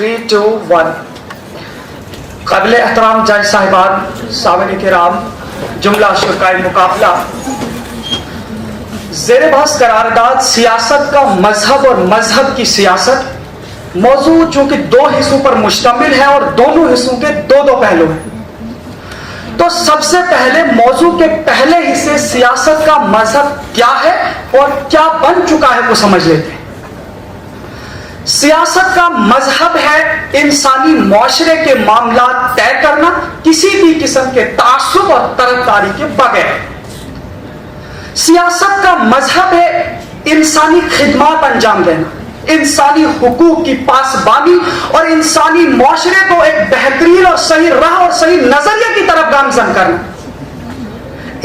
3, 2, 1 قابل احترام جج صاحبان، سامعین کرام، جملہ شرکائے مقابلہ، زیر بحث قرارداد سیاست کا مذہب اور مذہب کی سیاست موضوع چونکہ دو حصوں پر مشتمل ہے اور دونوں حصوں کے دو پہلو ہیں، تو سب سے پہلے موضوع کے پہلے حصے سیاست کا مذہب کیا ہے اور کیا بن چکا ہے وہ سمجھ لیتے ہیں۔ سیاست کا مذہب ہے انسانی معاشرے کے معاملات طے کرنا کسی بھی قسم کے تعصب اور طرفداری کے بغیر۔ سیاست کا مذہب ہے انسانی خدمات انجام دینا، انسانی حقوق کی پاسبانی اور انسانی معاشرے کو ایک بہترین اور صحیح راہ اور صحیح نظریے کی طرف گامزن کرنا۔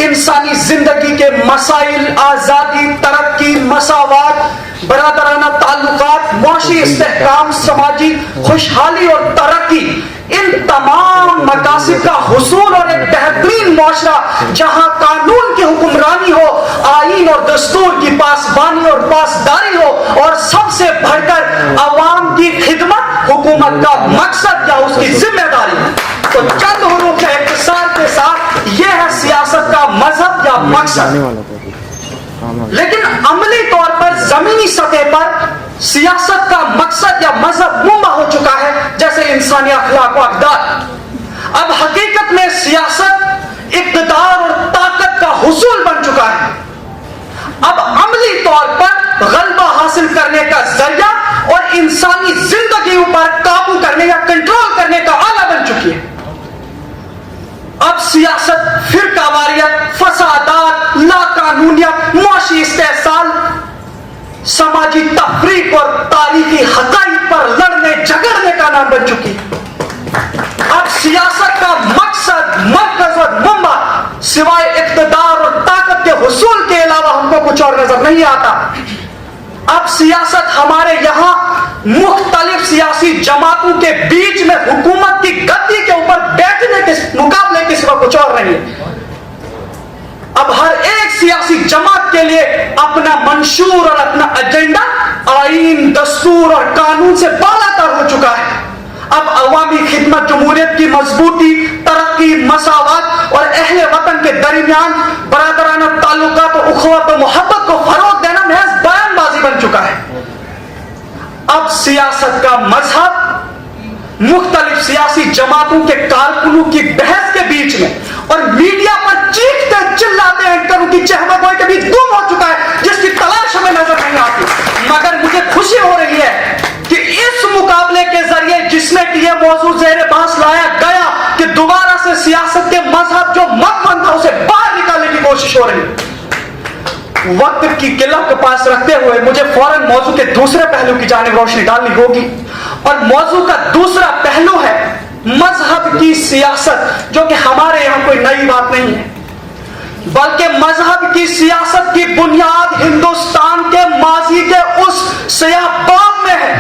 انسانی زندگی کے مسائل، آزادی، ترقی، مساوات، برادرانہ تعلقات، معاشی استحکام، سماجی خوشحالی اور ترقی، ان تمام مقاصد کا حصول اور ایک بہترین معاشرہ جہاں قانون کی حکمرانی ہو، آئین اور دستور کی پاسبانی اور پاسداری ہو، اور سب سے بڑھ کر عوام کی خدمت حکومت کا مقصد یا اس کی ذمہ داری ہے۔ تو چند حروف کے اختصار کے ساتھ یہ ہے سیاست کا مذہب یا مقصد۔ لیکن عملی طور پر زمینی سطح پر سیاست کا مقصد یا مذہب منبع ہو چکا ہے جیسے انسانی اخلاق و اقدار۔ اب حقیقت میں سیاست اقتدار اور طاقت کا حصول بن چکا ہے۔ اب عملی طور پر غلبہ حاصل کرنے کا ذریعہ اور انسانی زندگی پر قابو کرنے یا کنٹرول کرنے کا آلہ بن چکی ہے۔ اب سیاست فرقہ واریت، فسادات، لا قانونیت، معاشی استحصال، سماجی تفریق اور تاریخی حقائق پر لڑنے جھگڑنے کا نام بن چکی ہے۔ اب سیاست کا مقصد، مرکز اور منبع سوائے اقتدار اور طاقت کے حصول کے علاوہ ہم کو کچھ اور نظر نہیں آتا۔ اب سیاست ہمارے یہاں مختلف سیاسی جماعتوں کے بیچ میں حکومت کی گدی کے اوپر بیٹھنے کے مقابلے کے سوا کچھ اور نہیں ہے۔ اب ہر ایک سیاسی جماعت کے لیے اپنا منشور اور اپنا ایجنڈا آئین، دستور اور قانون سے بالاتر ہو چکا ہے۔ اب عوامی خدمت، جمہوریت کی مضبوطی، ترقی، مساوات اور اہل وطن کے درمیان برادرانہ تعلقات و اخوت و محبت کو فروغ دینا محض بیان بازی بن چکا ہے۔ اب سیاست کا مذہب مختلف سیاسی جماعتوں کے کارکنوں کی بحث کے بیچ میں اور میڈیا پر چیختے چلاتے اینکروں کی چہمگوئی کے بھی گم ہو چکا ہے، جس کی تلاش ہمیں نظر نہیں آتی۔ مگر مجھے خوشی ہو رہی ہے کہ اس مقابلے کے ذریعے جس میں کہ یہ موضوع زیر بحث لایا گیا کہ دوبارہ سے سیاست کے مذہب جو مخمن تھا اسے باہر نکالنے کی کوشش ہو رہی ہے۔ وقت کی قلت کو پاس رکھتے ہوئے مجھے فوراً موضوع کے دوسرے پہلو کی جانب روشنی ڈالنی ہوگی، اور موضوع کا دوسرا پہلو ہے مذہب کی سیاست، جو کہ ہمارے یہاں کوئی نئی بات نہیں ہے، بلکہ مذہب کی سیاست کی بنیاد ہندوستان کے ماضی کے اس سیاہ باب میں ہے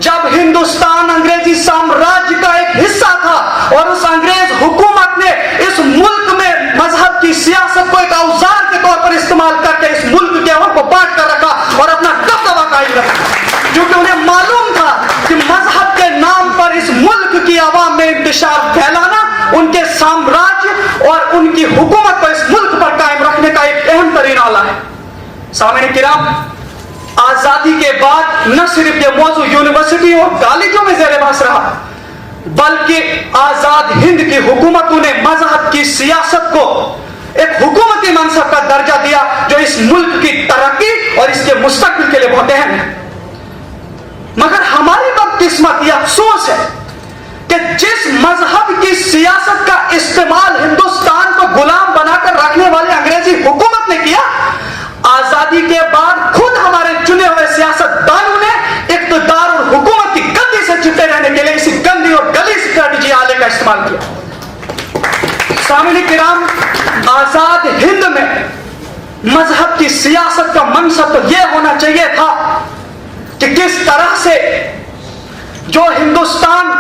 جب ہندوستان انگریزی سامراجیہ کا ایک حصہ تھا، اور اس انگریز حکومت نے اس ملک میں مذہب کی سیاست کو ایک اوزار کے طور پر استعمال کر کے اس ملک کے عوام کو بانٹ کر رکھا اور اپنا دبدبہ قائم رکھا، کیونکہ انہیں معلوم تھا کہ مذہب کے نام پر اس ملک کی عوام میں انتشار پھیلانا ان کے سامراجیہ اور ان کی حکومت کو اس ملک پر قائم رکھنے کا ایک اہم ترین آلہ ہے۔ سامعین کرام، آزادی کے بعد نہ صرف یہ موضوع یونیورسٹی اور کالجوں میں زیر بحث رہا، بلکہ آزاد ہند کی حکومتوں نے مذہب کی سیاست کو ایک حکومتی منصب کا درجہ دیا جو اس ملک کی ترقی اور اس کے مستقبل کے لیے بہت اہم ہے۔ مگر ہماری بدقسمت یہ افسوس ہے کہ جس مذہب کی سیاست کا استعمال ہندوستان کو غلام بنا کر رکھنے والے انگریزی حکومت نے کیا، آزادی کے بعد خود ہمارے چنے ہوئے سیاست دانوں نے اقتدار اور حکومت کی گدی سے چپٹے رہنے کے لیے اسی گندی اور گلی اسٹریٹجی آلے کا استعمال کیا۔ سامعین کرام، آزاد ہند میں مذہب کی سیاست کا منصب تو یہ ہونا چاہیے تھا کہ کس طرح سے جو ہندوستان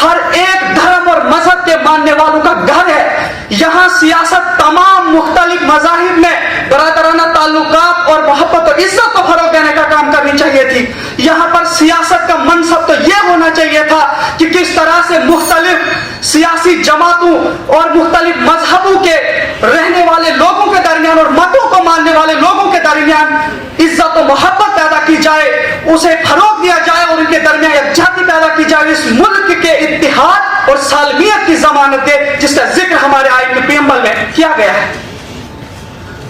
ہر ایک دھرم اور مذہب کے ماننے والوں کا گھر ہے، یہاں سیاست تمام مختلف مذاہب میں برادرانہ تعلقات اور محبت اور عزت کو فروغ دینے کا کام کرنی چاہیے تھی۔ یہاں پر سیاست کا منصب تو یہ ہونا ہونا چاہیے تھا کہ کس طرح سے مختلف سیاسی جماعتوں اور مختلف مذہبوں کے رہنے والے لوگوں کے درمیان اور متوں کو ماننے والے لوگوں کے درمیان عزت و محبت پیدا کی جائے، اسے فروغ دیا جائے اور ان کے درمیان یکجہتی پیدا کی جائے، اس ملک کے اتحاد اور سالمیت کی ضمانت دے جس کا ذکر ہمارے آئین کے پریمبل میں کیا گیا ہے۔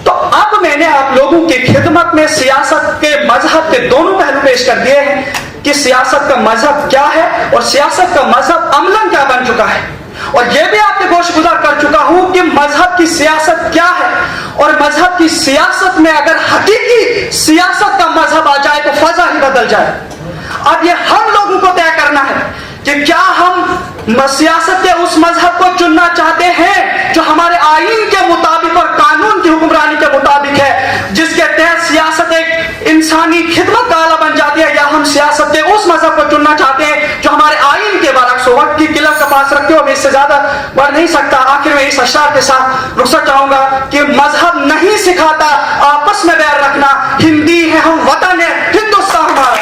تو اب میں نے آپ لوگوں کی خدمت میں سیاست کے مذہب کے دونوں پہلو پیش کر دیے ہیں کہ سیاست کا مذہب کیا ہے اور سیاست کا مذہب عملاً کیا بن چکا ہے، اور یہ بھی آپ کے گوش گزار کر چکا ہوں کہ مذہب کی سیاست کیا ہے، اور مذہب کی سیاست میں اگر حقیقی سیاست کا مذہب آ جائے تو فضا ہی بدل جائے۔ اب یہ ہم لوگوں کو طے کرنا ہے کہ کیا ہم سیاست کے اس مذہب کو چننا چاہتے ہیں جو ہمارے آئین کے مطابق اور قانون کی حکمرانی کے مطابق ہے، جس کے تحت سیاست ایک انسانی خدمت کا آلہ بن جاتی ہے، یا ہم سیاست کے اس مذہب کو چننا چاہتے ہیں جو ہمارے آئین کے برعکس ہو۔ وقت کی قلت کا پاس رکھتے ہوئے میں اس سے زیادہ بڑھ نہیں سکتا۔ آخر میں اس اشعار کے ساتھ رخصت چاہوں گا کہ مذہب نہیں سکھاتا آپس میں بیر رکھنا، ہندی ہے ہم، وطن ہے ہندوستان ہمارا۔